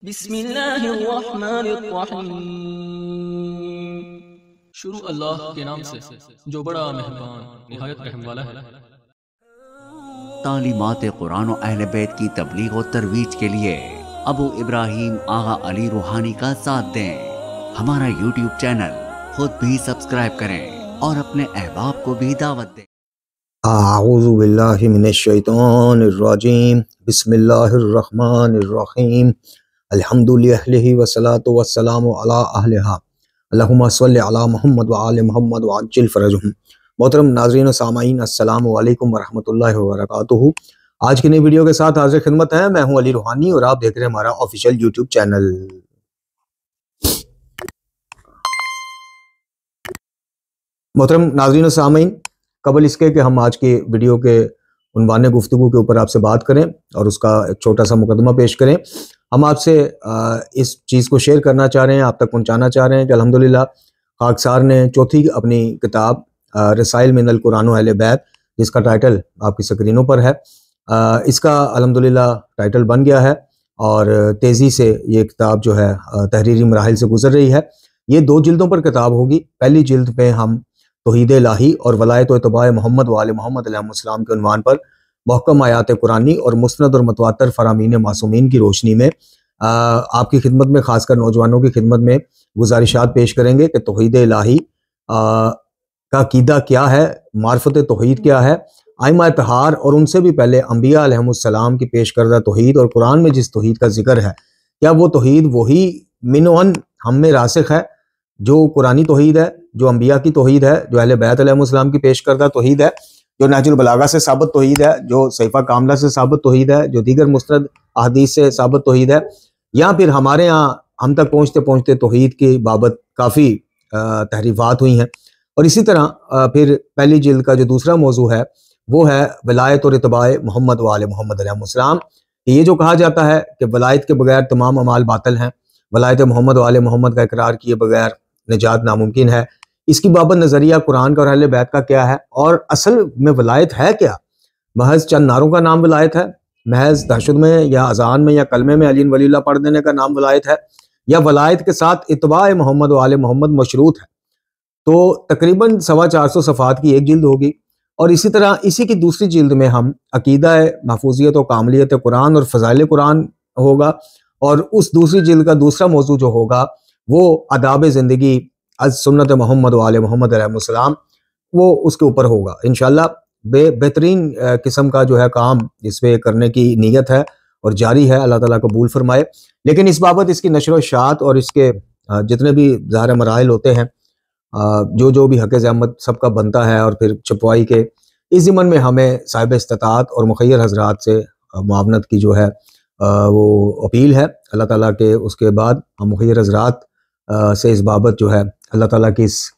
बिस्मिल्लाहिर्रहमानिर्रहीम। शुरू अल्लाह के नाम से जो बड़ा मेहरबान निहायत रहम वाला है। तालीमात कुरान और अहले बैत की तबलीग और तरवीज के लिए अबू इब्राहिम आगा अली रूहानी का साथ दें। हमारा यूट्यूब चैनल खुद भी सब्सक्राइब करें और अपने अहबाब को भी दावत दें। आऊज़ु बिल्लाहि मिनश शैतानिर रजीम। बिस्मिल्लाहिर्रहमानिर्रहीम। अल्हम्दुलिल्लाहि वस्सलातु वस्सलामु अला अहलिहा। अल्लाहुम्मा सल्लि अला मुहम्मद व आलि मुहम्मद व अज्जिल फरजहुम। मोहतरम नाज़रीन व सामाईन, अस्सलामु अलैकुम व रहमतुल्लाहि व बरकातुहू। आज की नई वीडियो के साथ हाजिर खिदमत है। मैं हूं अली रूहानी और आप देख रहे हैं हमारा ऑफिशियल यूट्यूब चैनल। मोहतरम नाज़रीन व सामाईन, कबल इसके कि हम आज के वीडियो के उन्वान गुफ्तगू के ऊपर आपसे बात करें और उसका एक छोटा सा मुकदमा पेश करें, हम आपसे इस चीज़ को शेयर करना चाह रहे हैं, आप तक पहुंचाना चाह रहे हैं कि अल्हम्दुलिल्लाह खाकसार ने चौथी अपनी किताब रसाइल मिनल कुरान व अहले बैत, जिसका टाइटल आपकी स्क्रीनों पर है, इसका अल्हम्दुलिल्लाह टाइटल बन गया है और तेज़ी से ये किताब जो है तहरीरी मराहिल से गुजर रही है। ये 2 जिल्दों पर किताब होगी। पहली जिल्द पे हम तौहीद इलाही और वलायत व इत्तिबा मोहम्मद व आले मोहम्मद अलैहिस्सलाम के उन्वान पर मुहक्कम आयात कुरानी और मुस्नद और मुतवातर फरामीन मासूमीन की रोशनी में आपकी खिदमत में, खासकर नौजवानों की खिदमत में गुजारिशात पेश करेंगे कि तौहीद इलाही का अकीदा क्या है, मार्फत तौहीद क्या है, आइमा तहार और उनसे भी पहले अंबिया अलैहिमुस्सलाम की पेश करदा तौहीद और कुरान में जिस तौहीद का जिक्र है, क्या वो तौहीद वही मिनोअन हम में रासिख है जो कुरानी तौहीद है, जो अंबिया की तौहीद है, जो अहले बैत अलैहिमुस्सलाम की पेश करदा तौहीद है, जो नहजुल बलागा से साबित तौहीद है, जो सहीफा कामला से साबित तौहीद है, जो दीगर मुस्तनद अहदीस से साबित तौहीद है, या फिर हमारे यहाँ हम तक पहुँचते पहुँचते तौहीद की बाबत काफ़ी तहरीफात हुई हैं। और इसी तरह फिर पहली जिल्द का जो दूसरा मौजू है वो है वलायत और इत्तिबा मोहम्मद व आले मोहम्मद अलैहिस्सलाम। ये जो कहा जाता है कि वलायत के बगैर तमाम अमाल बातिल हैं, वलायत मोहम्मद व आले मोहम्मद का इकरार किए बगैर निजात नामुमकिन है, इसकी बाबत नज़रिया कुरान का और अहले बैत का क्या है, और असल में वलायत है क्या? महज चंद नारों का नाम वलायत है? महज तहशुद में या अजान में या कलमे में अली वलील्लाह पढ़ देने का नाम वलायत है? या वलायत के साथ इत्तिबा मोहम्मद व आले मोहम्मद मशरूत है? तो तकरीबन 450 सफ़ात की एक जिल्द होगी। और इसी तरह इसी की दूसरी जिल्द में हम अकीदा महफूजियत और कामलियत कुरान और फ़ज़ाइल कुरान होगा, और उस दूसरी जिल्द का दूसरा मौजू जो होगा वो आदाब ज़िंदगी अज सुन्नत मोहम्मद व आले मोहम्मद अलैहिस्सलाम, वो उसके ऊपर होगा इंशाअल्लाह। बेहतरीन किस्म का जो है काम इस पे करने की नीयत है और जारी है, अल्लाह ताला कबूल फरमाए। लेकिन इस बाबत इसकी नशर व शात और इसके जितने भी ज़ाहिर मराहिल होते हैं, जो भी हक़ ज़हमत सबका बनता है, और फिर छपवाई के इस ज़िमन में हमें साहिब इस्तिताअत और मुखय्यर हज़रात से मुआवनत की जो है वो अपील है अल्लाह ताला के। उसके बाद हम मुखय्यर हज़रात से इस बाबत जो है अल्लाह ताला की इस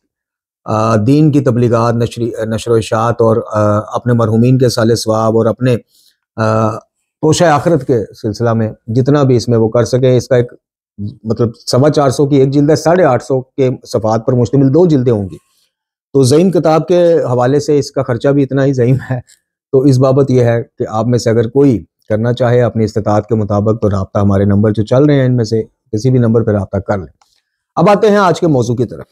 दीन की तबलीगात, नशर व इशाअत और अपने मरहूमीन के साले सवाब और अपने तोशा आखिरत के सिलसिला में जितना भी इसमें वो कर सके, इसका एक मतलब 425 की एक जिल्द है, 850 के सफ़ात पर मुश्तमिल 2 जिल्दें होंगी। तो ज़ईम किताब के हवाले से इसका खर्चा भी इतना ही ज़ईम है। तो इस बाबत यह है कि आप में से अगर कोई करना चाहे अपनी इस्तिताअत के मुताबिक, तो राब्ता हमारे नंबर जो चल रहे हैं इनमें से किसी भी नंबर पर राब्ता कर लें। अब आते हैं आज के मौजू की तरफ।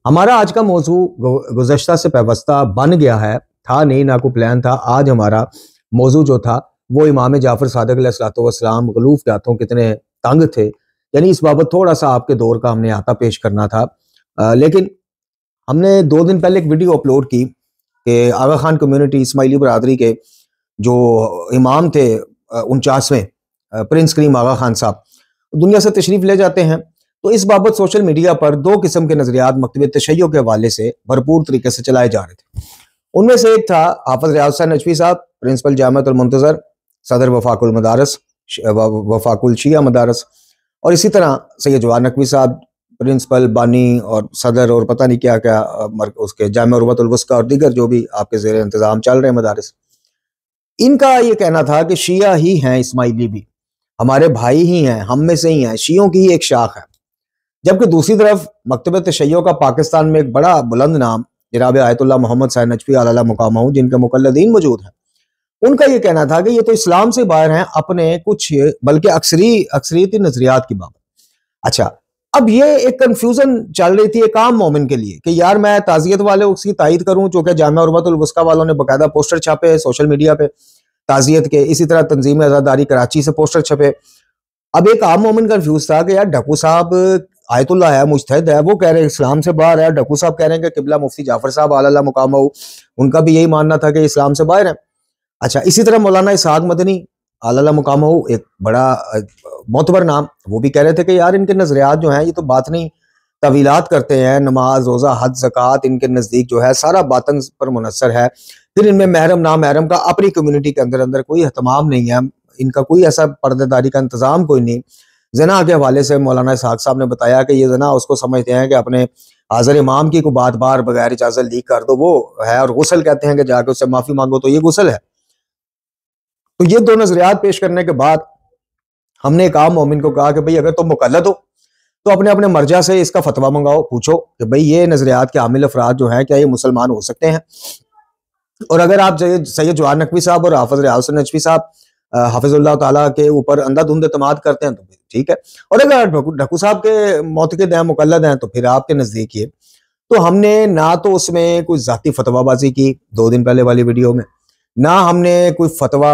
हमारा आज का मौजू गुज़श्ता से पैवस्ता बन गया है, था नहीं, ना कोई प्लान था। आज हमारा मौजू जो था वो इमाम जाफ़र सादिक़ अलैहिस्सलाम गलूफ के हाथों कितने तंग थे, यानी इस बाबत थोड़ा सा आपके दौर का हमने आता पेश करना था। लेकिन हमने 2 दिन पहले एक वीडियो अपलोड की कि आगा खान कम्युनिटी इस्माइली बरादरी के जो इमाम थे 49वें प्रिंस करीम आगा खान साहब दुनिया से तशरीफ़ ले जाते हैं। तो इस बाबत सोशल मीडिया पर 2 किस्म के नज़रियात मकतब तशय्यो के हवाले से भरपूर तरीके से चलाए जा रहे थे। उनमें से एक था हाफ़िज़ रियाज़ हुसैन नजफी साहब, प्रिंसिपल जामिअतुल मुंतज़र, सदर वफाकुल मदारस, वफाकुल शिया मदारस, और इसी तरह सैयद जवाहर नकवी साहब, प्रिंसिपल, बानी और सदर और पता नहीं क्या क्या उसके जामिया उर्वतुल वुस्का और दीगर जो भी आपके ज़ेर इंतज़ाम चल रहे हैं मदारस। इनका ये कहना था कि शिया ही हैं, इस्माइली भी हमारे भाई ही हैं, हम में से ही हैं, शियों की ही एक शाख है। जबकि दूसरी तरफ मकतब तशय्यो का पाकिस्तान में एक बड़ा बुलंद नाम जनाब आयतुल्लाह मोहम्मद साहिब नजफी आला मुकाम, जिनके मुकल्लदीन मौजूद हैं, उनका ये कहना था कि ये तो इस्लाम से बाहर हैं अपने कुछ, बल्कि अक्सरियती नजरियात की बाबत। अच्छा, अब ये एक कंफ्यूजन चल रही थी एक आम मोमिन के लिए कि यार मैं ताजियत वाले उसकी तायद करूं, चूंकि जामिया उर्वतुल वुस्का वालों ने बकायदा पोस्टर छापे सोशल मीडिया पे ताजियत के, इसी तरह तंजीम आज़ादारी कराची से पोस्टर छपे। अब एक आम मोमिन कंफ्यूज था कि यार ढक्कू साहब आयतुल्लाह है, मुजतहिद है, वो कह रहे हैं इस्लाम से बाहर है, ढक्कू साहब कह रहे हैं कि किबला मुफ्ती जाफर साहब आला मुकाम, उनका भी यही मानना था कि इस्लाम से बाहर है। अच्छा, इसी तरह मौलाना इसहाक मदनी आला मुकाम, एक बड़ा मोतबर नाम, वो भी कह रहे थे कि यार इनके नजरियात जो हैं ये तो बात नहीं, तवीलात करते हैं, नमाज रोजा हज ज़कात इनके नज़दीक जो है सारा बातन पर मुनसर है, फिर इनमें महरम ना महरम का अपनी कम्युनिटी के अंदर अंदर कोई एहतमाम नहीं है, इनका कोई ऐसा पर्देदारी का इंतजाम कोई नहीं। जना के हवाले से मौलाना इसहाक साहब ने बताया कि ये जना उसको समझते हैं कि अपने हाज़िर इमाम की कोई बात बार बगैर इजाज़त लीक कर दो वो है, और गुस्ल कहते हैं कि जाके उससे माफी मांगो तो ये गुस्ल है। तो ये दो नजरियात पेश करने के बाद हमने एक आम मोमिन को कहा कि भाई अगर तुम मुकल्लद हो तो अपने अपने मर्जा से इसका फतवा मंगाओ, पूछो कि भाई ये नजरियात के आमिल अफराद जो हैं क्या ये मुसलमान हो सकते हैं। और अगर आप सैयद जवाहर नकवी साहब और हाफिज रियाज हुसैन नजवी साहब हाफिजुल्लाह ताला के ऊपर अंधाधुंध एतमाद करते हैं तो ठीक है, और अगर ढक्कू साहब के मोतक़िद हैं, मुकल्लद हैं, तो फिर आपके नजदीक ये। तो हमने ना तो उसमें कोई जाती फतवाबाजी की 2 दिन पहले वाली वीडियो में, ना हमने कोई फतवा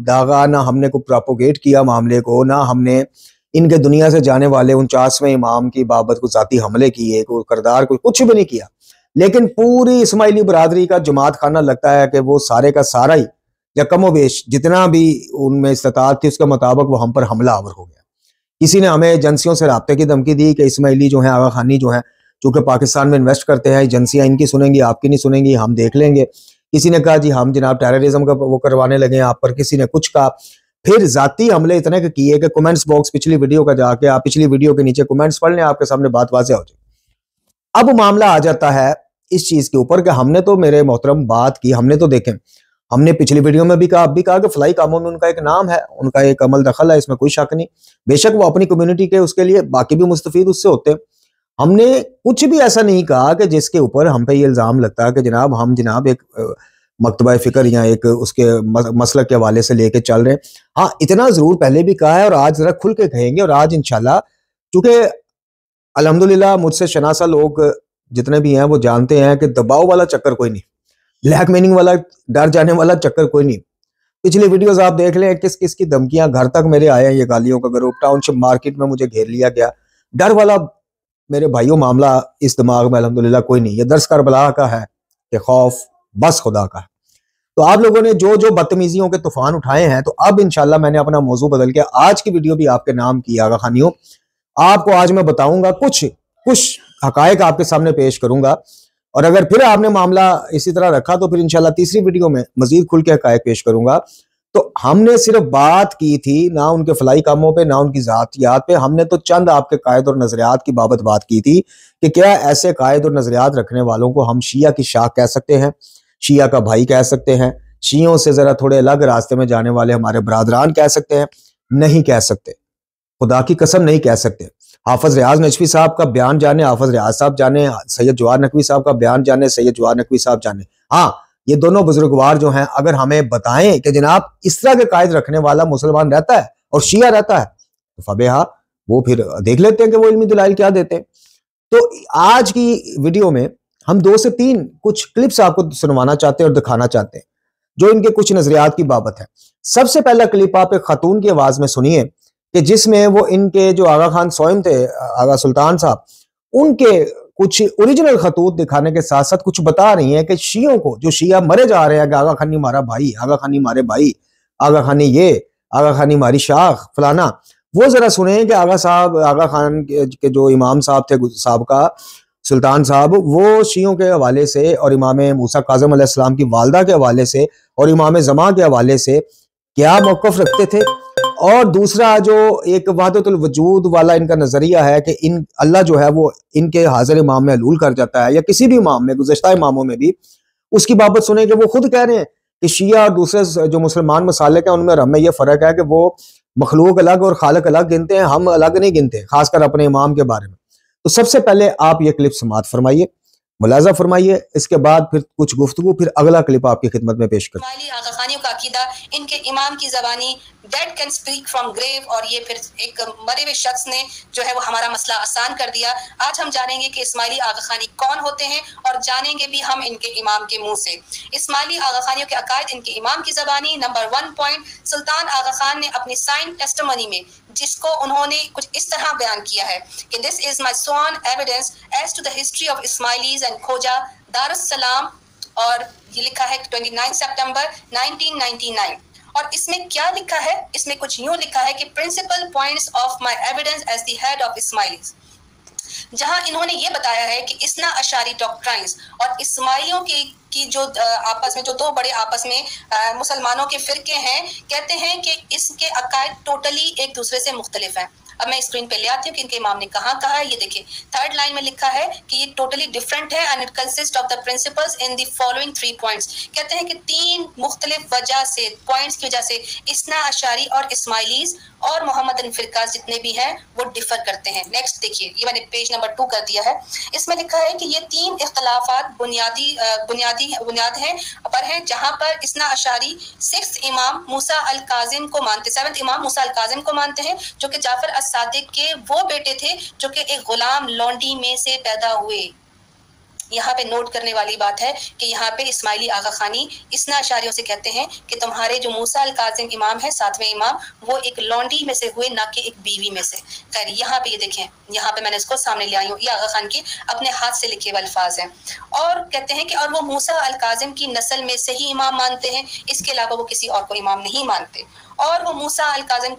दागा, ना हमने कोई प्रोपोगेट किया मामले को, ना हमने इनके दुनिया से जाने वाले 49वें इमाम की बाबत को जाती हमले किए, कोई करदार कोई कुछ भी नहीं किया। लेकिन पूरी इस्माइली बरादरी का जमात खाना लगता है कि वो सारे का सारा ही या कमोबेश जितना भी उनमें इस्तात थी उसके मुताबिक वो हम पर हमला आवर हो गया। किसी ने हमें एजेंसियों से राब्ते की धमकी दी कि इस्माइली जो है आगा खानी जो है चूंकि पाकिस्तान में इन्वेस्ट करते हैं, एजेंसियां इनकी सुनेंगी आपकी नहीं सुनेंगी, हम देख लेंगे। किसी ने कहा जी हम जनाब टेररिज्म का वो करवाने लगे हैं आप पर, किसी ने कुछ कहा। फिर जाती हमले इतने के किए कि कमेंट्स बॉक्स पिछली वीडियो का जाके आप पिछली वीडियो के नीचे कमेंट्स पढ़ लें, आपके सामने बात वाज़ेह हो जाए। अब मामला आ जाता है इस चीज के ऊपर कि हमने तो मेरे मोहतरम बात की, हमने तो देखें, हमने पिछली वीडियो में भी कहा, अब भी कहा कि फलाई कामों में उनका एक नाम है, उनका एक अमल दखल है, इसमें कोई शक नहीं। बेशक वो अपनी कम्युनिटी के उसके लिए बाकी भी मुस्तफीद उससे होते हैं। हमने कुछ भी ऐसा नहीं कहा कि जिसके ऊपर हम पे ये इल्जाम लगता है कि जनाब हम जनाब एक मकतबा फिक्र या एक उसके मसलक के हवाले से लेके चल रहे हैं। हाँ, इतना जरूर पहले भी कहा है और आज जरा खुल के कहेंगे। और आज इंशाल्लाह, चूंकि अल्हम्दुलिल्लाह मुझसे शनासा लोग जितने भी हैं वो जानते हैं कि दबाव वाला चक्कर कोई नहीं, ब्लैक मेनिंग वाला डर जाने वाला चक्कर कोई नहीं। पिछली वीडियोस आप देख लें, किस किस की धमकियां घर तक मेरे आए हैं, ये गालियों का ग्रुप, टाउनशिप मार्केट में मुझे घेर लिया गया। डर वाला मेरे भाइयों मामला इस दिमाग में अल्हम्दुलिल्लाह कोई नहीं। ये दर्स करबला का है कि खौफ बस खुदा का है। तो आप लोगों ने जो जो बदतमीजियों के तूफान उठाए हैं, तो अब इंशाल्लाह मैंने अपना मौजू बदल के आज की वीडियो भी आपके नाम की आगा खानियों। आपको आज मैं बताऊंगा कुछ हकायक आपके सामने पेश करूंगा, और अगर फिर आपने मामला इसी तरह रखा तो फिर इंशाल्लाह तीसरी वीडियो में मजीद खुल के हकायक पेश करूंगा। तो हमने सिर्फ बात की थी ना उनके फलाई कामों पे, ना उनकी जातियात पे, हमने तो चंद आपके कायद और नजरियात की बाबत बात की थी कि क्या ऐसे कायद और नजरियात रखने वालों को हम शिया की शाख कह सकते हैं, शिया का भाई कह सकते हैं, शियों से जरा थोड़े अलग रास्ते में जाने वाले हमारे बरादरान कह सकते हैं? नहीं कह सकते, खुदा की कसम नहीं कह सकते। हाफिज रियाज नजवी साहब का बयान जाने, हाफिज रियाज साहब जाने, सैयद जवाहर नकवी साहब का बयान जाने, सैयद जवाहर नकवी साहब जाने। हाँ, ये दोनों बुजुर्गवार जो हैं अगर हमें बताएं कि जनाब इस तरह के कायद रखने वाला मुसलमान रहता है और शिया रहता है तो फबेहा, वो फिर देख लेते हैं कि वो इल्मी दलाइल क्या देते हैं। तो आज की वीडियो में हम 2 से 3 कुछ क्लिप्स आपको सुनवाना चाहते हैं और दिखाना चाहते हैं जो इनके कुछ नजरियात की बाबत है। सबसे पहला क्लिप आप एक खातून की आवाज में सुनिए कि जिसमें वो इनके जो आगा खान सोइम थे, आगा सुल्तान साहब, उनके कुछ ओरिजिनल खतूत दिखाने के साथ साथ कुछ बता रही हैं कि शियों को, जो शिया मरे जा रहे हैं कि आगा खानी मारा भाई, आगा खानी मारे भाई, आगा खानी ये, आगा खानी मारी शाख फलाना, वो जरा सुने कि आगा खान के जो इमाम साहब थे साबका सुल्तान साहब, वो शियों के हवाले से और इमाम मूसा काज़िम अलैहिस्सलाम की वालदा के हवाले से और इमाम ज़मा के हवाले से क्या मौक़िफ़ रखते थे। और दूसरा जो एक वहदतुल वजूद वाला इनका नजरिया है कि इन अल्लाह जो है वो इनके हाजिर इमाम में हलूल कर जाता है या किसी भी इमाम में, गुज़श्ता इमामों में भी, उसकी बाबत सुने कि वो खुद कह रहे हैं कि शिया और दूसरे जो मुसलमान मसालिक हैं उनमें हमें यह फ़र्क है कि वो मखलूक अलग और खालिक अलग गिनते हैं, हम अलग नहीं गिनते, खासकर अपने इमाम के बारे में। तो सबसे पहले आप ये क्लिप समाअत फरमाइए, मुलाजा फरमाइए, इसके बाद फिर कुछ गुफ्तगू, फिर अगला क्लिप आपकी खिदमत में पेश कर। इस्माइली आगा खानियों का अकीदा, इनके इमाम की ज़बानी dead can speak from grave, और ये फिर एक मरे हुए शख्स ने जो है वो हमारा मसला आसान कर दिया। आज हम जानेंगे कि इस्माइली आगा खानी कौन होते हैं, और जानेंगे भी हम इनके इमाम के मुंह से। इस्माइली आगा खानियों के अकायद इनके इमाम की ज़बानी। नंबर 1 पॉइंट, सुल्तान आगा खान ने अपनी साइन टेस्टिमनी में, जिसको उन्होंने कुछ इस तरह बयान किया है कि this is my sworn evidence as to the history of Ismailis and Khoja Dar es Salaam, और ये लिखा है 29 सितंबर 1999। और इसमें क्या लिखा है? इसमें कुछ यूं लिखा है कि principal points of my evidence as the head of Ismailis, जहां इन्होंने ये बताया है कि इस्ना अशारी डॉक्ट्राइन्स और इस्माइलियों की जो आपस में, जो दो बड़े आपस में मुसलमानों के फिरके हैं, कहते हैं कि इसके अकायद टोटली एक दूसरे से मुख्तलिफ हैं। अब मैं स्क्रीन पे ले आती हूँ कि इनके इमाम ने कहा है। ये देखिए, 3rd लाइन में लिखा है कि ये टोटली डिफरेंट है and it consist of the principles in the following 3 points. कहते हैं कि 3 मुख्तलिफ वजह से, पॉइंट्स की वजह से इस्ना अशारी और इस्माइलीज और मोहम्मदन फिरका जितने भी हैं वो डिफर करते हैं। नेक्स्ट देखिए, ये मैंने पेज नंबर 2 कर दिया है। इसमें लिखा है कि ये 3 इख्तलाफात बुनियाद हैं पर हैं, जहां पर इस्ना अशारी 6th इमाम मूसा अल काजिम को मानते, 7th इमाम मूसा अल काजिम को मानते हैं, जो कि जाफर सादिक के वो बेटे थे जो कि एक गुलाम लौंडी में से पैदा हुए। यहाँ पे नोट करने वाली बात है कि यहाँ पे इस्माइली आगा खानी इस्ना अशारियों से कहते हैं कि तुम्हारे जो मूसा अल काजिम इमाम है, 7वें इमाम, वो एक लौंडी में से हुए, ना कि एक बीवी में से। खैर, यहाँ पे ये देखें, यहाँ पे मैंने इसको सामने ले आई हूँ, ये आगा खान के अपने हाथ से लिखे हुए अल्फाज हैं। और कहते हैं कि और वो मूसा अल काजिम की नस्ल में से ही इमाम मानते हैं, इसके अलावा वो किसी और को इमाम नहीं मानते। और वो मूसा अल काजिम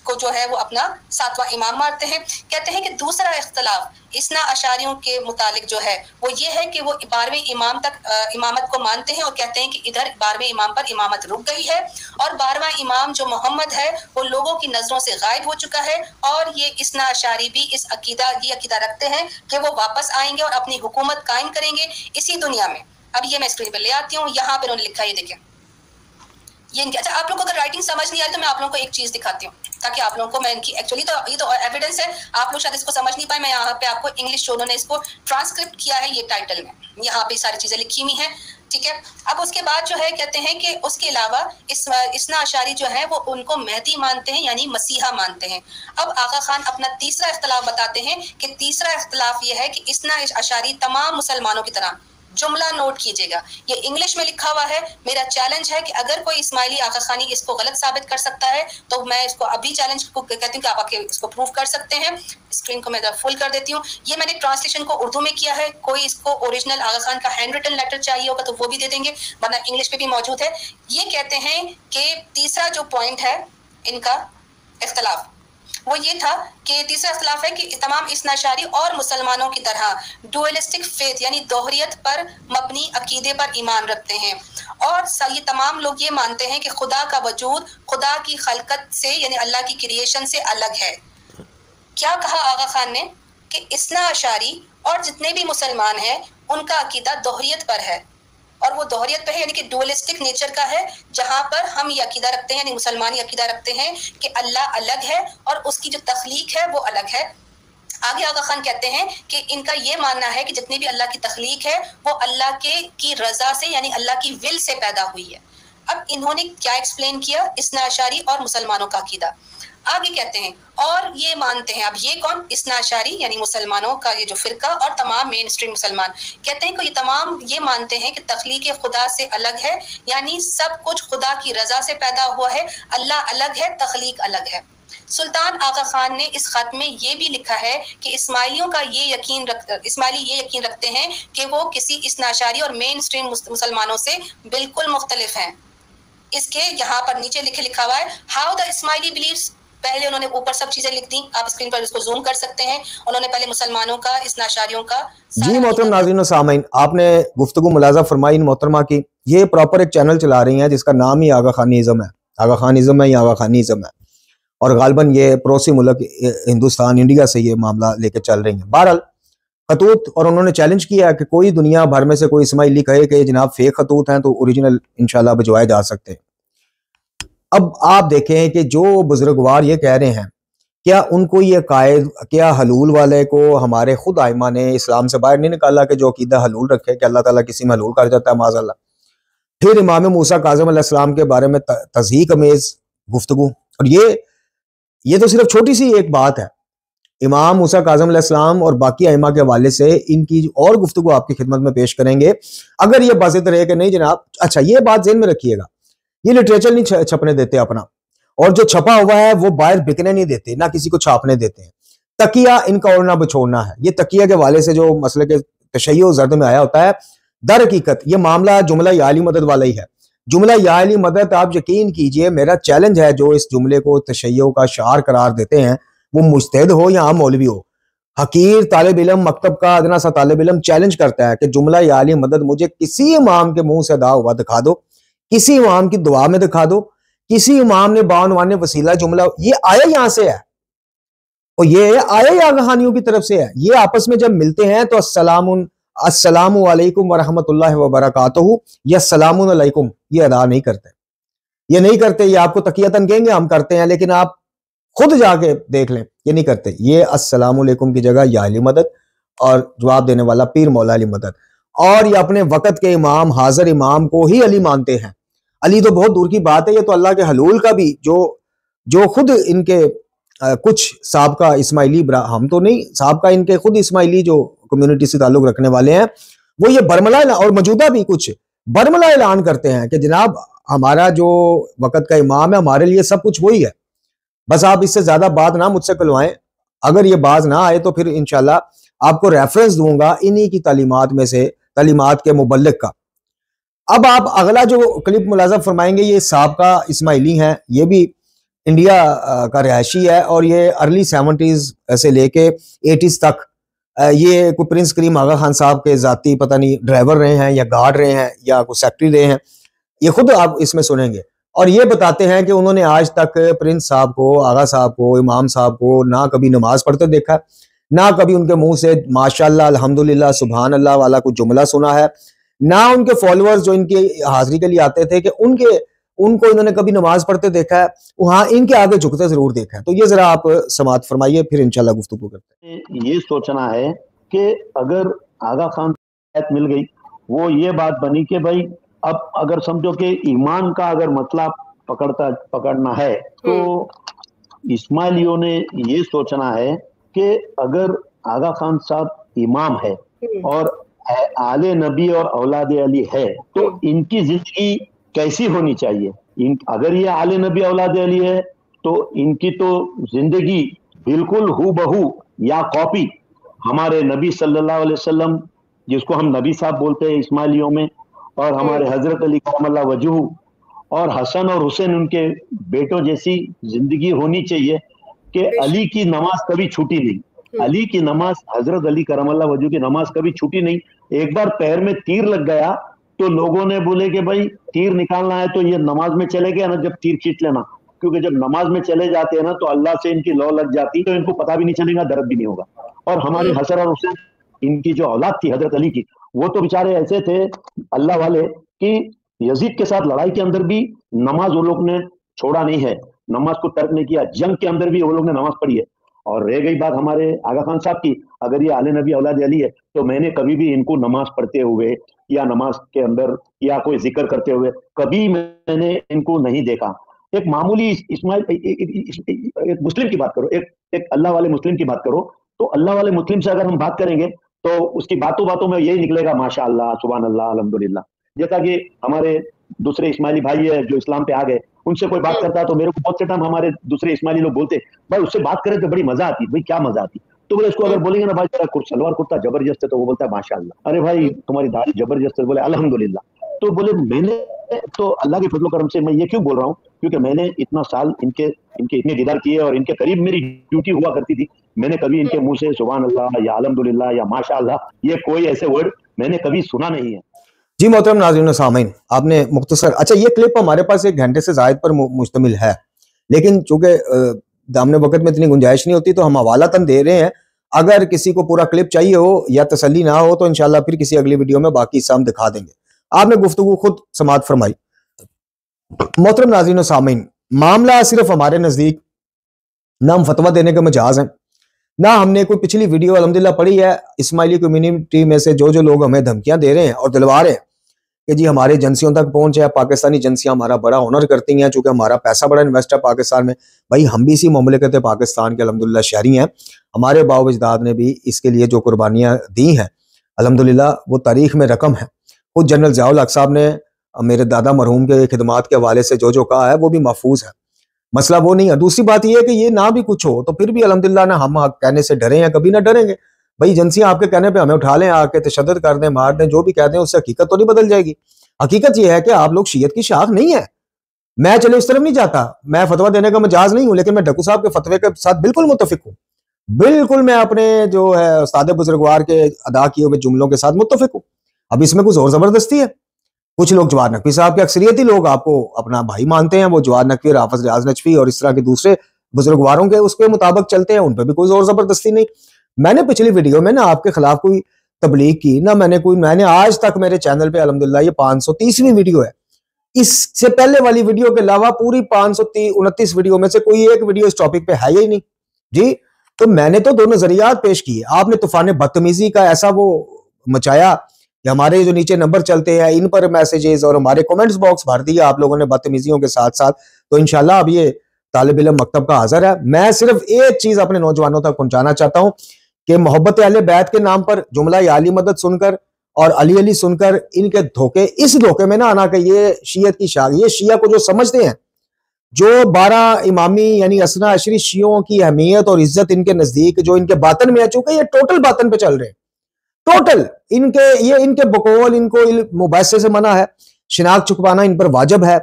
को जो है वो अपना 7वां इमाम मानते हैं। कहते हैं कि दूसरा इख्तलाफ इस्ना अशारियों के मुतालिक जो है वो ये है कि वो 12वें इमाम तक इमामत को मानते हैं, और कहते हैं कि इधर 12वें इमाम पर इमामत रुक गई है, और 12वां इमाम जो मोहम्मद है वो लोगों की नजरों से गायब हो चुका है। और ये इस्ना अशारी भी ये अकीदा रखते हैं कि वो वापस आएंगे और अपनी हुकूमत कायम करेंगे इसी दुनिया में। अब ये मैं स्क्रीन पर ले आती हूँ, यहाँ पर उन्होंने लिखा है, ये देखें, ये इनके। अच्छा, आप लोगों को अगर राइटिंग समझ नहीं आई तो मैं आप लोगों को एक चीज दिखाती हूँ, ताकि आप लोगों को मैं इनकी एक्चुअली तो ये तो एविडेंस है, आप लोग शायद इसको समझ नहीं पाए। मैं यहाँ पे आपको इंग्लिश, उन्होंने इसको ट्रांसक्रिप्ट किया है ये टाइटल में, यहाँ पे सारी चीजें लिखी हुई हैं, ठीक है। अब उसके बाद जो है कहते हैं कि उसके अलावा इस्ना अशारी जो है वो उनको मेहदी मानते हैं, यानी मसीहा मानते हैं। अब आगा खान अपना तीसरा इख्तलाफ बताते हैं कि तीसरा इख्तलाफ ये है कि इस्ना अशारी तमाम मुसलमानों की तरह, जुमला नोट कीजिएगा, ये इंग्लिश में लिखा हुआ है। मेरा चैलेंज है कि अगर कोई इस्माइली आगा खानी इसको गलत साबित कर सकता है तो मैं इसको अभी चैलेंज को कहती हूँ कि आप आके इसको प्रूव कर सकते हैं। स्क्रीन को मैं फुल कर देती हूँ। ये मैंने ट्रांसलेशन को उर्दू में किया है, कोई इसको ओरिजिनल आगा खान का हैंड रिटन लेटर चाहिए होगा तो वो भी दे देंगे, वरना इंग्लिश पे भी मौजूद है। ये कहते हैं कि तीसरा जो पॉइंट है इनका इख्तलाफ वो ये था कि तीसरा इख्तलाफ है कि तमाम इस्नाशारी और मुसलमानों की तरह डुअलिस्टिक फेथ यानी दोहरियत पर मबनी अकीदे पर ईमान रखते हैं, और ये तमाम लोग ये मानते हैं कि खुदा का वजूद खुदा की खलकत से यानी अल्लाह की क्रिएशन से अलग है। क्या कहा आगा खान ने कि इस्नाशारी और जितने भी मुसलमान हैं उनका अकीदा दोहरियत पर है, और वो दोहरियत पे है यानी कि डुअलिस्टिक नेचर का है, जहां पर हम ये अकीदा रखते हैं यानी मुसलमान ये अकीदा रखते हैं कि अल्लाह अलग है और उसकी जो तख्लीक है वो अलग है। आगे आगा खान कहते हैं कि इनका ये मानना है कि जितनी भी अल्लाह की तख्लीक है वो अल्लाह की रजा से यानी अल्लाह की विल से पैदा हुई है। अब इन्होंने क्या एक्सप्लेन किया इस्नाशारी और मुसलमानों का अकीदा। आगे कहते हैं और ये मानते हैं, अब ये कौन, इस्नाशारी यानी मुसलमानों का ये जो फिरका और तमाम मेन स्ट्रीम मुसलमान कहते हैं कि ये तमाम ये मानते हैं कि तख्लीक खुदा से अलग है, यानी सब कुछ खुदा की रजा से पैदा हुआ है, अल्लाह अलग है, तख्लीक अलग है। सुल्तान आगा खान ने इस खत में ये भी लिखा है कि इस्माइलियों का इस्माइली ये यकीन रखते हैं कि वो किसी इस्नाशारी और मेन स्ट्रीम मुसलमानों से बिल्कुल मुख्तलिफ हैं। इसके यहाँ पर नीचे लिखा हुआ है हाउ द इस्माइली बिलीव्स। पहले उन्होंने ऊपर सब चीजें लिख दी, आप स्क्रीन पर इसको जूम कर सकते हैं। उन्होंने पहले मुसलमानों का, इस्नाशारियों का। जी मोहतरम नाज़रीन व सामीन, आपने गुफ्तगू मुलाजा फरमाई इन मोहतरमा की। ये प्रॉपर एक चैनल चला रही हैं जिसका नाम ही आगा खानिज़म है, आगा खानिज़म है या आगा खानिज़म है, और गालबन ये पड़ोसी मुल्क हिंदुस्तान, इंडिया से ये मामला लेके चल रही हैं। बहरहाल खतूत, और उन्होंने चैलेंज किया कि कोई दुनिया भर में से कोई इस्माइली कहे कि जनाब फेक खतूत हैं तो ओरिजिनल इंशाल्लाह भिजवाए जा सकते हैं। अब आप देखें कि जो बुजुर्गवार ये कह रहे हैं क्या उनको ये कायद, क्या हलूल वाले को हमारे खुद आइमा ने इस्लाम से बाहर नहीं निकाला कि जो अकीदा हलूल रखे कि अल्लाह ताला किसी में हलूल कर जाता है माज़अल्लाह। फिर इमाम मूसा काज़िम अलैहिस्सलाम के बारे में तज़हीक अमेज़ गुफ्तगू, और ये तो सिर्फ छोटी सी एक बात है। इमाम मूसा काज़िम अलैहिस्सलाम और बाकी आइमा के हवाले से इनकी और गुफ्तगू आपकी खिदमत में पेश करेंगे, अगर ये बाज़िद रहे कि नहीं जनाब। अच्छा, ये बात ज़हन में रखिएगा, ये लिटरेचर नहीं छपने देते अपना, और जो छपा हुआ है वो बाहर बिकने नहीं देते, ना किसी को छापने देते हैं। तकिया इनका ओढ़ना बछोड़ना है। ये तकिया के हवाले से जो मसले के तशय्यो ज़र्द में आया होता है, दर हकीकत ये मामला जुमला या अली मदद वाला ही है। जुमला या अली मदद, आप यकीन कीजिए, मेरा चैलेंज है, जो इस जुमले को तशय्यो का शार करार देते हैं, वो मुज्तहिद हो या आम मौलवी हो, हकीर तालिब इल्म, मकतब का अदना सा तालिब इल्म चैलेंज करता है कि जुमला या अली मदद मुझे किसी इमाम के मुंह से अदा हुआ दिखा दो, किसी इमाम की दुआ में दिखा दो, किसी इमाम ने बानवान वसीला जुमला, ये आया यहां से है और ये आया या कहानियों की तरफ से है। ये आपस में जब मिलते हैं तो अस्सलामु अलैकुम वरहमतुल्लाहि वबरकातुहू या अस्सलामु अलैकुम, ये अदा नहीं करते, ये नहीं करते। ये आपको तकियतन कहेंगे हम करते हैं, लेकिन आप खुद जाके देख लें, ये नहीं करते। ये अस्सलामु अलैकुम की जगह या अली मदद, और जवाब देने वाला पीर मौला अली मदद। और ये अपने वक़्त के इमाम, हाजिर इमाम को ही अली मानते हैं। अली तो बहुत दूर की बात है, ये तो अल्लाह के हलूल का भी, जो खुद इनके कुछ साबका इस्माइली, हम तो नहीं, साबका इनके खुद इस्माइली जो कम्युनिटी से ताल्लुक रखने वाले हैं, वो ये बरमला और मौजूदा भी कुछ बरमला ऐलान करते हैं कि जनाब हमारा जो वक़्त का इमाम है, हमारे लिए सब कुछ वही है। बस आप इससे ज्यादा बात ना मुझसे करवाएं। अगर ये बात ना आए तो फिर इंशाल्लाह आपको रेफरेंस दूंगा इन्हीं की तालीमात में से, तालीमात के मुबल्लिग का। अब आप अगला जो क्लिप मुलाज़ा फरमाएंगे, ये साबका इस्माइली हैं, ये भी इंडिया का रिहायशी है, और ये अर्ली 70s से लेके 80s तक ये कोई प्रिंस करीम आगा खान साहब के जाती पता नहीं ड्राइवर रहे हैं या गार्ड रहे हैं या कोई सेक्रेटरी रहे हैं, ये खुद आप इसमें सुनेंगे। और ये बताते हैं कि उन्होंने आज तक प्रिंस साहब को, आगा साहब को, इमाम साहब को ना कभी नमाज पढ़ते देखा, ना कभी उनके मुंह से माशाअल्लाह, अल्हम्दुलिल्लाह, सुभान अल्लाह वाला कुछ जुमला सुना है, ना उनके फॉलोअर्स जो इनकी हाजिरी के लिए आते थे कि उनको इन्होंने कभी नमाज पढ़ते देखा है, वहां इनके आगे झुकते जरूर देखा है। तो ये जरा आप समाअत फरमाइए, फिर इंशाल्लाह गुफ्तगू करते हैं। ये सोचना है कि अगर आगा खान मिल गई, वो ये बात बनी कि भाई अब अगर समझो कि ईमान का अगर मसला पकड़ना है, तो इस्माइलियों ने ये सोचना है कि अगर आगा खान साहब इमाम है और आले नबी और औलाद अली है, तो इनकी जिंदगी कैसी होनी चाहिए। अगर ये आले नबी औलाद अली है तो इनकी तो जिंदगी बिल्कुल हूबहू या कॉपी हमारे नबी सल्लल्लाहु अलैहि वसल्लम, जिसको हम नबी साहब बोलते हैं इस्माइलियों में, और हमारे हजरत अली करमल्लाह वजहू और हसन और हुसैन उनके बेटों जैसी जिंदगी होनी चाहिए कि अली की नमाज कभी छूटी नहीं। अली की नमाज, हजरत अली करमल्लाह वजहू की नमाज कभी छूटी नहीं। एक बार पैर में तीर लग गया तो लोगों ने बोले कि भाई तीर निकालना है तो ये नमाज में चले गए ना, जब तीर खींच लेना, क्योंकि जब नमाज में चले जाते हैं ना तो अल्लाह से इनकी लौ लग जाती, तो इनको पता भी नहीं चलेगा, दर्द भी नहीं होगा। और हमारे हसन और हुसैन, इनकी जो औलाद थी हजरत अली की, वो तो बेचारे ऐसे थे अल्लाह वाले कि यजीद के साथ लड़ाई के अंदर भी नमाज वो लोग ने छोड़ा नहीं है, नमाज को तर्क नहीं किया, जंग के अंदर भी वो लोग ने नमाज पढ़ी है। और रह गई बात हमारे आगा खान साहब की, अगर ये आले नबी औलाद अली है तो मैंने कभी भी इनको नमाज पढ़ते हुए या नमाज के अंदर या कोई जिक्र करते हुए कभी मैंने इनको नहीं देखा। एक मामूली इस्माइल, एक मुस्लिम की बात करो, एक अल्लाह वाले मुस्लिम की बात करो, तो अल्लाह वाले मुस्लिम से अगर हम बात करेंगे तो उसकी बातों बातों में यही निकलेगा माशा अल्लाह, सुभान अल्लाह, अल्हम्दुलिल्लाह। जैसा कि हमारे दूसरे इस्माइली भाई है जो इस्लाम पे आ गए, उनसे कोई बात करता है तो मेरे को बहुत से टाइम हमारे दूसरे इस्माइली लोग बोलते भाई उससे बात करें तो बड़ी मजा आती। भाई क्या मजा आती? तो बोले इसको अगर बोलेंगे ना भाई तेरा सलवार कुर्ता जबरदस्त है, तो वो बोलता है माशाअल्लाह। अरे भाई तुम्हारी दाढ़ी जबरदस्त है, बोले अल्हम्दुलिल्लाह। तो बोले मैंने तो अल्लाह के फजल करम से मैं ये क्यों बोल रहा हूँ, क्योंकि मैंने इतना साल इनके इतने दीदार किए और इनके करीब मेरी ड्यूटी हुआ करती थी। मैंने कभी इनके मुंह से सुभान अल्लाह या अल्हम्दुलिल्लाह या माशाअल्लाह ये कोई ऐसे वर्ड मैंने कभी सुना नहीं है। जी मोहतरम नाज़रीन सामीन, आपने मुख्तसर, अच्छा ये क्लिप हमारे पास 1 घंटे से ज़ायद पर मुश्तमिल है, लेकिन चूंकि दामने वक्त में इतनी गुंजाइश नहीं होती तो हम हवाला तन दे रहे हैं। अगर किसी को पूरा क्लिप चाहिए हो या तसल्ली ना हो तो इंशाल्लाह फिर किसी अगली वीडियो में बाकी हिस्सा हम दिखा देंगे। आपने गुफ्तगू खुद समाअत फरमाई। मोहतरम नाज़रीन सामीन, मामला सिर्फ हमारे नज़दीक ना हम फतवा देने के मजाज हैं, ना हमने कोई पिछली वीडियो अल्हम्दुलिल्लाह पढ़ी है। इस्माइली कम्युनिटी में से जो जो लोग हमें धमकियां दे रहे हैं और दिलवा रहे हैं कि जी हमारे एजेंसियों तक पहुंचे है, पाकिस्तानी एजेंसियां हमारा बड़ा ऑनर करती हैं चूंकि हमारा पैसा बड़ा इन्वेस्ट है पाकिस्तान में। भाई हम भी इसी मुमलिकत पाकिस्तान के अल्हम्दुलिल्लाह शहरी हैं। हमारे बाव अजदाद ने भी इसके लिए जो कुर्बानियां दी हैं अल्हम्दुलिल्लाह वो तारीख में रकम है। खुद जनरल ज़ियाउल हक साहब ने मेरे दादा मरहूम के खिदमात के हवाले से जो जो कहा है वो भी महफूज है, मसला वो नहीं है। दूसरी बात यह है कि ये ना भी कुछ हो तो फिर भी अल्हम्दुलिल्लाह ना हम कहने से डरे हैं, कभी ना डरेंगे। भाई एजेंसियां आपके कहने पे हमें उठा लें, आके तशद्दुद कर दें, मार दें, जो भी कह दें उससे हकीकत तो नहीं बदल जाएगी। हकीकत यह है कि आप लोग शीयत की शाख नहीं है। मैं चले उस तरफ नहीं जाता, मैं फतवा देने का मजाज नहीं हूं, लेकिन मैं डक्कू साहब के फतवे के साथ बिल्कुल मुत्तफिक हूं। बिल्कुल मैं अपने जो है उस्ताद बुजुर्गवार के अदा किए हुए जुमलों के साथ मुत्तफिक हूं। अब इसमें कुछ और जबरदस्ती है। कुछ लोग जवाद नकवी साहब के अक्सरियती लोग आपको अपना भाई मानते हैं, वो जवाद नकवी, हाफिज रियाज नजफी और इस तरह के दूसरे बुजुर्गवारों के उसके मुताबिक चलते हैं, उन पर भी कोई जोर जबरदस्ती नहीं। मैंने पिछली वीडियो में ना आपके खिलाफ कोई तबलीग की ना मैंने आज तक मेरे चैनल पे अल्हम्दुलिल्लाह ये 530वीं वीडियो है। इससे पहले वाली वीडियो के अलावा पूरी 529 वीडियो में से कोई एक वीडियो इस टॉपिक पे है ही नहीं जी। तो मैंने तो दोनों नजरियात पेश किए, आपने तूफान बदतमीजी का ऐसा वो मचाया कि हमारे जो नीचे नंबर चलते हैं इन पर मैसेजेस और हमारे कमेंट्स बॉक्स भर दिया आप लोगों ने बदतमीजियों के साथ साथ। तो इंशाल्लाह अब ये तालिब इल्म मकतब का हाजिर है। मैं सिर्फ एक चीज अपने नौजवानों तक पहुंचाना चाहता हूं कि मोहब्बत अहले बैत के नाम पर जुमला या अली मदद सुनकर और अली अली सुनकर इनके धोखे, इस धोखे में ना आना कि ये शीयत की शाख, ये शिया को जो समझते हैं, जो 12 इमामी यानी असना अशरी शियों की अहमियत और इज्जत इनके नजदीक जो इनके बातन में आ चुके, ये टोटल बातन पे चल रहे हैं। टोटल इनके बकौल इनको मुबासे से मना है, शिनाख्त छुपाना इन पर वाजिब है,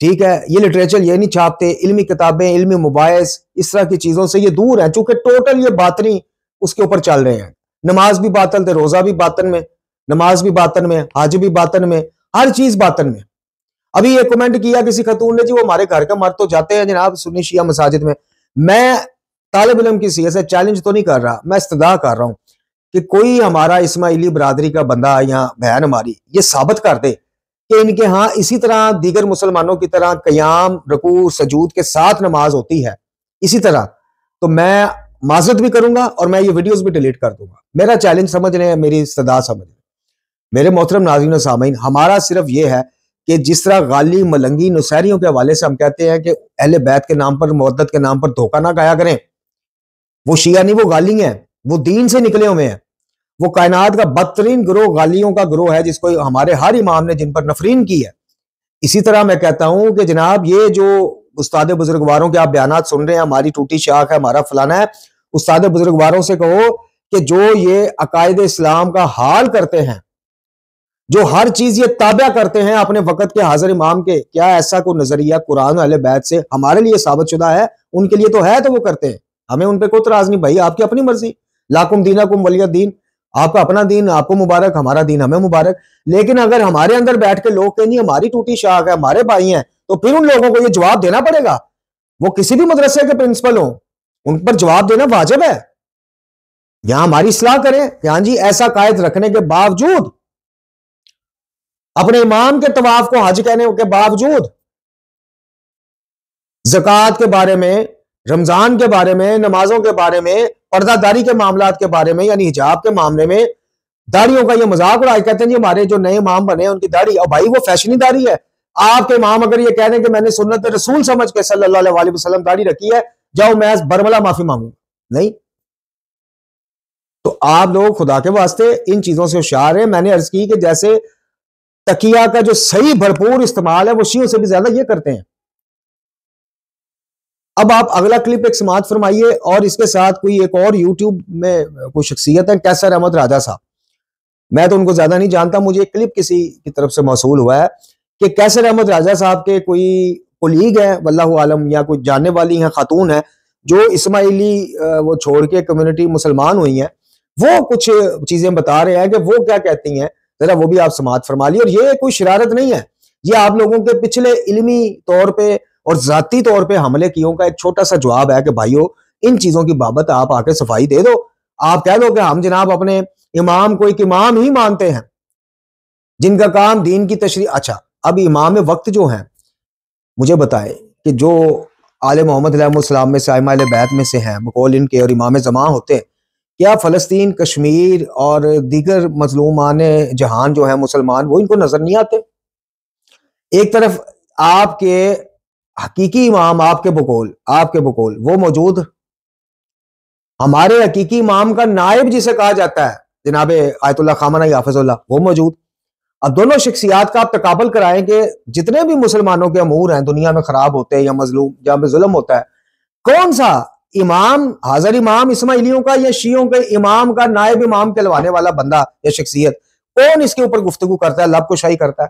ठीक है। ये लिटरेचर ये नहीं छापते, इल्मी किताबें, इल्मी मुबाइस, इस तरह की चीजों से ये दूर है, चूंकि टोटल ये बातनी उसके ऊपर चल रहे हैं। नमाज भी बातल थे, रोजा भी बातन में, नमाज भी बातन में, हज भी बातन में, हर चीज बातन में। अभी ये कमेंट किया किसी खतून ने, जी वो हमारे घर का मर्द तो जाते हैं जनाब सुन्नी शिया मसाजिद में। मैं तालिब इल्म की सीयत से चैलेंज तो नहीं कर रहा, मैं इस्तदा कर रहा हूं कि कोई हमारा इस्माइली बरादरी का बंदा या बहन हमारी ये साबित कर दे कि इनके यहाँ इसी तरह दीगर मुसलमानों की तरह कयाम, रकू, सजूद के साथ नमाज होती है इसी तरह, तो मैं माजरत भी करूंगा और मैं ये वीडियोस भी डिलीट कर दूंगा। मेरा चैलेंज समझ लें, मेरी इस्तदा समझ लें। मेरे मोहतरम नाज़रीन और सामीन, हमारा सिर्फ ये है कि जिस तरह गाली, मलंगी, नुसैरियों के हवाले से हम कहते हैं कि अहले बैत के नाम पर, मुवद्दत के नाम पर धोखा ना खाया करें, वो शिया नहीं, वो गाली हैं, वो दीन से निकले हुए हैं। वो कायनात का बदतरीन ग्रोह गालियों का ग्रोह है जिसको हमारे हर इमाम ने जिन पर नफरीन की है। इसी तरह मैं कहता हूं कि जनाब ये जो उस्ताद बुजुर्गवारों के आप बयानात सुन रहे हैं, हमारी टूटी शाख है, हमारा फलाना है, उस्ताद बुजुर्गवारों से कहो कि जो ये अकायद इस्लाम का हाल करते हैं, जो हर चीज ये ताबा करते हैं अपने वक्त के हाजिर इमाम के, क्या ऐसा कोई नजरिया कुरान अहले बैत से हमारे लिए साबित शुदा है? उनके लिए तो है, तो वो करते हैं, हमें उन पर कोई इतराज नहीं। भाई आपकी अपनी मर्जी, लाकुम दीनाकुम वलिय दीन, आपका अपना दीन आपको मुबारक, हमारा दीन हमें मुबारक। लेकिन अगर हमारे अंदर बैठ के लोग कहें हमारी टूटी शाख है, हमारे भाई हैं, तो फिर उन लोगों को ये जवाब देना पड़ेगा। वो किसी भी मदरसे के प्रिंसिपल हो, उन पर जवाब देना वाजिब है। यहां हमारी इस्लाह करें कि हाँ जी ऐसा कायद रखने के बावजूद, अपने इमाम के तवाफ को हज कहने के बावजूद, ज़कात के बारे में, रमजान के बारे में, नमाजों के बारे में, पर्दादारी के मामलात के बारे में यानी हिजाब के मामले में दाढ़ियों का ये मजाक उड़ाए, कहते हैं जी हमारे जो नए इमाम बने उनकी दाढ़ी, और भाई वो फैशनी दाढ़ी है। आपके इमाम अगर ये कह रहे कि मैंने सुन्नत रसूल समझ के सल्लल्लाहु अलैहि वसल्लम दाढ़ी रखी है, जाओ मैं बरमला माफी मांगूंगा, नहीं। तो आप लोग खुदा के वास्ते इन चीजों से होशियार हैं। मैंने अर्ज की कि जैसे तकिया का जो सही भरपूर इस्तेमाल है वो शियों से भी ज्यादा ये करते हैं। अब आप अगला क्लिप एक समाअत फरमाइए, और इसके साथ कोई एक और यूट्यूब में कोई शख्सियत है, कैसर अहमद राजा साहब, मैं तो उनको ज्यादा नहीं जानता, मुझे एक क्लिप किसी की तरफ से मौसूल हुआ है कि कैसर अहमद राजा साहब के कोई कोलीग है वल्लाहु आलम, या कोई जानने वाली है, खातून है, जो इस्माइली वो छोड़ के कम्युनिटी मुसलमान हुई है, वो कुछ चीजें बता रहे हैं कि वो क्या कहती हैं, जरा वो भी आप समाअत फरमा ली। और ये कोई शरारत नहीं है, ये आप लोगों के पिछले इल्मी तौर पे और जाती तौर पे हमले कियों का एक छोटा सा जवाब है कि भाइयों इन चीजों की बाबत आप आके सफाई दे दो। आप कह दो कि हम जनाब अपने इमाम को एक इमाम ही मानते हैं जिनका काम दीन की तशरीह। अच्छा, अब इमाम वक्त जो है, मुझे बताए कि जो आले मोहम्मद अलैहिस्सलाम में से, आइमा अहले बैत में से हैं, बकौल इनके और इमाम ज़मां होते हैं, क्या फ़लस्तीन, कश्मीर और दीगर मजलूमान जहान जो है मुसलमान, वो इनको नजर नहीं आते? एक तरफ आपके हकीकी इमाम, आपके बकौल वो मौजूद, हमारे हकीकी इमाम का नायब जिसे कहा जाता है जनाब आयतुल्लाह खामनई हाफिज़ुल्लाह, वो मौजूद। अब दोनों शख्सियात का आप तकाबल कराएं कि जितने भी मुसलमानों के अमूर हैं दुनिया में खराब होते हैं या मजलूम जहां पे जुल्म होता है, कौन सा इमाम, हाजिर इमाम इस्माइलियों का या शियों के इमाम का नायब इमाम कहलवाने वाला बंदा या शख्सियत, कौन इसके ऊपर गुफ्तगू करता है, लब कुशाई करता है?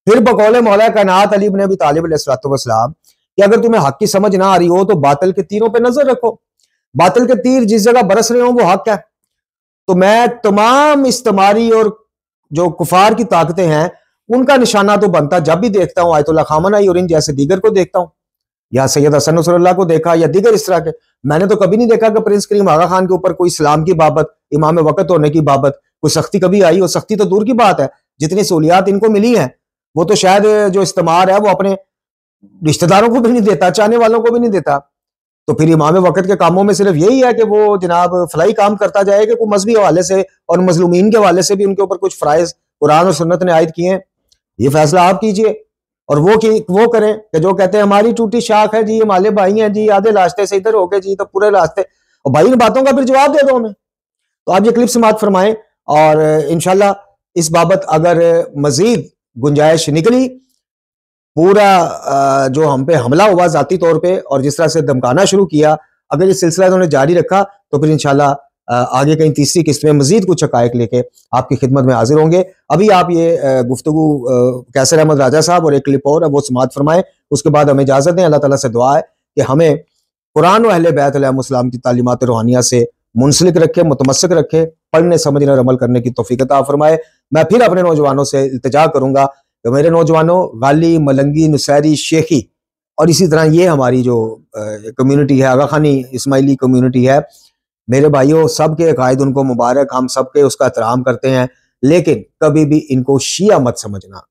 फिर बकौल मौला कायनात अली इब्न अबी तालिब अलैहिस्सलाम कि अगर तुम्हें हक की समझ ना आ रही हो तो बातिल के तीरों पर नजर रखो, बातिल के तीर जिस जगह बरस रहे हो वो हक है। तो मैं तमाम इस्तेमारी और जो कुफार की ताकतें हैं उनका निशाना तो बनता जब भी देखता हूं आयतुल्लाह खामनई और इन जैसे दीगर को देखता हूं, या सैयद हसन नसरुल्लाह को देखा या दीगर इस तरह के, मैंने तो कभी नहीं देखा कि प्रिंस करीम आगा खान के ऊपर कोई इस्लाम की बाबत, इमाम वक्त होने की बाबत कोई सख्ती कभी आई हो। सख्ती तो दूर की बात है, जितनी सहूलियात इनको मिली हैं वो तो शायद जो इस्तेमार है वो अपने रिश्तेदारों को भी नहीं देता, चाहने वालों को भी नहीं देता। तो फिर इमाम वक्त के कामों में सिर्फ यही है कि वो जनाब फलाई काम करता जाए कि कोई मजहबी हवाले से और मजलूमीन के हवाले से भी उनके ऊपर कुछ फ़राइज़ कुरान और सुन्नत ने आयद किए हैं, ये फैसला आप कीजिए। और वो करें कि जो कहते हैं हमारी टूटी शाख है जी, हमारे भाई हैं जी, आधे रास्ते से इधर हो गए जी, तो पूरे रास्ते, और भाई इन बातों का फिर जवाब दे दो हमें। तो आप ये क्लिप समात फरमाएं और इंशाल्लाह इस बाबत अगर मजीद गुंजाइश निकली, पूरा जो हम पे हमला हुआ जाती तौर पे और जिस तरह से धमकाना शुरू किया, अगर ये सिलसिला इन्होंने जारी रखा तो फिर इंशाल्लाह आगे कहीं तीसरी किस्त में मजीद कुछ हकायक लेके आपकी खिदमत में हाजिर होंगे। अभी आप ये गुफ्तगू कैसर अहमद राजा साहब और एक क्लिप और है वो समात फरमाएं, उसके बाद हमें इजाजत दें। अल्लाह ताला से दुआ है कि हमें कुरान और अहले बैत अलैहिस्सलाम की तालीमात रूहानिया से मुंसलिक रखे, मुतमस्सिक रखे, पढ़ने समझने और अमल करने की तौफीक अता फरमाए। मैं फिर अपने नौजवानों से इल्तिजा करूंगा कि मेरे नौजवानों, गाली, मलंगी, नुसैरी, शेखी और इसी तरह ये हमारी जो कम्युनिटी है, आगा खानी इस्माइली कम्युनिटी है, मेरे भाइयों सबके अकायद उनको मुबारक, हम सबके उसका एहतराम करते हैं, लेकिन कभी भी इनको शिया मत समझना।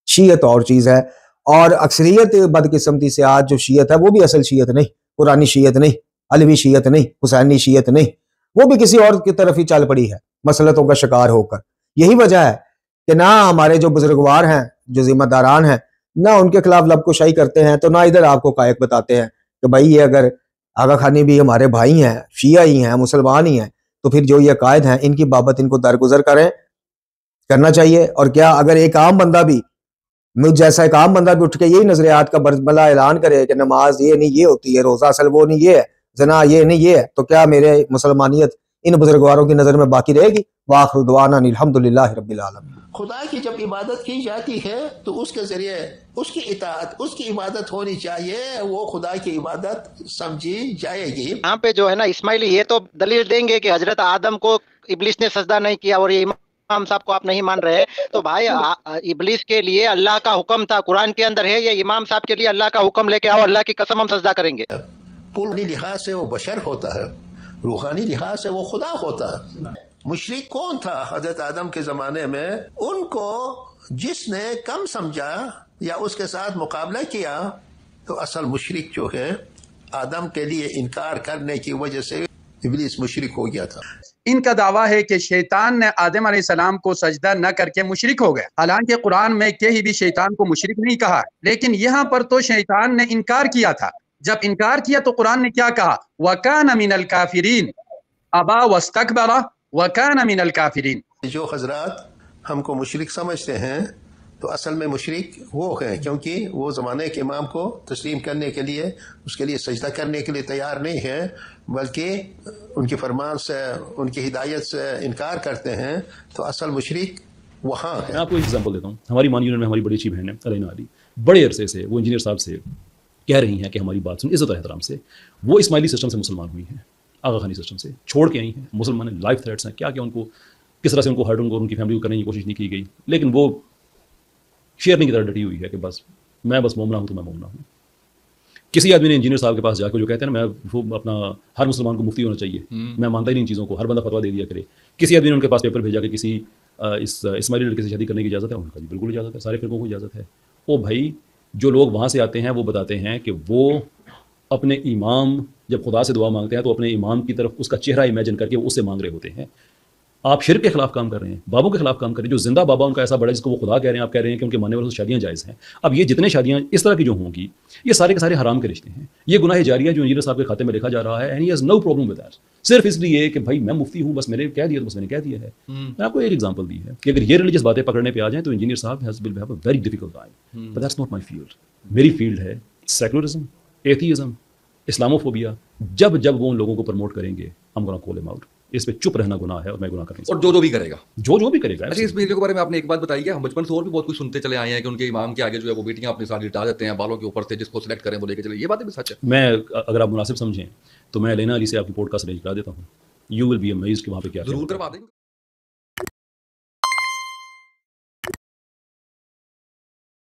शीयत और चीज़ है, और अक्सरियत बदकिस्मती से आज जो शीयत है वो भी असल शीयत नहीं, पुरानी शीयत नहीं, अलवी शीयत नहीं, हुसैनी शीयत नहीं, वो भी किसी और की तरफ ही चल पड़ी है मसलतों का शिकार होकर। यही वजह है कि ना हमारे जो बुजुर्गवार हैं, जो जिम्मेदारान हैं, ना उनके खिलाफ लबकुशाई करते हैं, तो ना इधर आपको कायक बताते हैं कि भाई ये अगर आगा खानी भी हमारे भाई हैं, शिया ही हैं, मुसलमान ही हैं, तो फिर जो ये कायद हैं इनकी बाबत इनको दरगुजर करना चाहिए। और क्या अगर एक आम बंदा भी, मुझ जैसा एक आम बंदा भी उठ के यही नजरियात का बरमला ऐलान करे कि नमाज ये नहीं ये होती है, रोजा असल वो नहीं ये है, जना ये नहीं ये है, तो क्या मेरे मुसलमानियत इन बुजुर्गवारों की नजर में बाकी रहेगी? वाखिर दुआना अल्हम्दुलिल्लाहि रब्बिल आलमीन। खुदा की जब इबादत की जाती है तो उसके जरिए उसकी इताअत, उसकी इबादत होनी चाहिए, वो खुदा की इबादत समझी जाएगी। यहाँ पे जो है ना इस्माइली ये तो दलील देंगे कि हजरत आदम को इब्लिस ने सजदा नहीं किया और ये इमाम साहब को आप नहीं मान रहे, तो भाई इब्लिस के लिए अल्लाह का हुक्म था, कुरान के अंदर है, ये इमाम साहब के लिए अल्लाह का हुक्म लेके आओ, अल्लाह की कसम हम सजदा करेंगे। पुरानी लिहाज से वो बशर होता है, रूहानी लिहाज से वो खुदा होता है। मुशरिक कौन था हजरत आदम के ज़माने में? उनको जिसने कम समझा या उसके साथ मुकाबला किया, तो असल मुशरिक जो है आदम के लिए इनकार करने की वजह से इब्लीस मुशरिक हो गया था। इनका दावा है कि शैतान ने आदम अलैहिस्सलाम को सजदा न करके मुशरिक हो गया। हालांकि कुरान में कहीं भी शैतान को मुशरिक नहीं कहा, लेकिन यहाँ पर तो शैतान ने इनकार किया था। जब इनकार किया तो कुरान ने क्या कहा? वकान मिनल काफिरीन अबा वस्तकबरा वकान मिनल काफिरीन। जो हजरात हमको मुशरिक समझते हैं तो असल में मुशरिक वो हैं क्योंकि वो ज़माने के इमाम को तस्लीम करने के लिए, उसके लिए सजदा करने के लिए तैयार नहीं है, बल्कि उनकी फरमान से, उनकी हिदायत से इनकार करते हैं, तो असल मुशरिक वहाँ है। मैं आपको एक एग्जांपल देता हूँ। हमारी मान यूनियन में हमारी बड़ी अच्छी बहन है अलैना अली, बड़े अरसे से वो इंजीनियर साहब से कह रही हैं कि हमारी बात सुन, इज़्ज़त और एहतराम से। वो इस्माइली सिस्टम से मुसलमान हुई हैं, आगा खानी सिस्टम से छोड़ के आई हैं। मुसलमान लाइफ थ्रेट्स हैं, क्या क्या उनको किस तरह से उनको हर्ट, उनको उनकी फैमिली को करने की कोशिश नहीं की गई, लेकिन वो शेरनी की तरह डटी हुई है कि बस मैं बस मोमना हूँ तो मैं मोमना हूँ। किसी आदमी ने इंजीनियर साहब के पास जाकर जो कहते हैं ना, मैं वो अपना हर मुसलमान को मुफ्ती होना चाहिए, मैं मानता ही नहीं इन चीज़ों को, हर बंदा फतवा दे दिया करे। किसी आदमी ने उनके पास पेपर भेजा कि किसी इस इस्माइली लड़के से शादी करने की इजाज़त है, उनका जी बिल्कुल इजाज़त है, सारे फिरकों को इजाज़त है। ओ भाई, जो लोग वहाँ से आते हैं वो बताते हैं कि वो अपने इमाम जब खुदा से दुआ मांगते हैं तो अपने इमाम की तरफ उसका चेहरा इमेजिन करके वो उससे मांग रहे होते हैं। आप शिर्क के खिलाफ काम कर रहे हैं, बाबों के खिलाफ काम कर रहे हैं। जो जिंदा बाबा उनका ऐसा बड़ा जिसको वो खुदा कह रहे हैं, आप कह रहे हैं कि उनके मानने वालों से शादियां जायज़ हैं। अब ये जितने शादियां इस तरह की जो होंगी, ये सारे के सारे हराम के रिश्ते हैं। ये गुनाह जारिया जो इंजीनियर साहब के खाते में लिखा जा रहा है, and he has no problem with that, सिर्फ इसलिए कि भाई मैं मुफ्ती हूँ, बस मैंने कह दिया तो बस मैंने कह दिया है। मैंने आपको एक एग्जाम्पल दी है कि अगर ये रिलीजियस बातें पकड़ने पे आ जाएं तो इंजीनियर साहब will have a very difficult time, but that's not my field. मेरी फील्ड है सेकुलरिज्म, एथीइज्म, इस्लामोफोबिया। जब जब वो उन लोगों को प्रमोट करेंगे, हम गोना कॉल हिम आउट। इस पे चुप रहना गुनाह है और मैं गुनाह कर नहीं सकता। और जो भी करेगा, जो भी करेगा। अच्छा, इस वीडियो के बारे में आपने एक बात बताई है, हम बचपन से और भी बहुत कुछ सुनते चले आए हैं कि उनके इमाम के आगे जो है वो बेटियां अपनी साड़ी लिटा देते हैं बालों के ऊपर से, जिसको सिलेक्ट करें वो लेके चले। ये बातें भी सच है? मैं अगर आप मुनासिब समझें तो मैं लेना अली से आपकी पॉडकास्ट अरेंज करा देता हूँ। यू विल बी अमेज्ड कि वहाँ पे क्या जरूर करवा देंगे।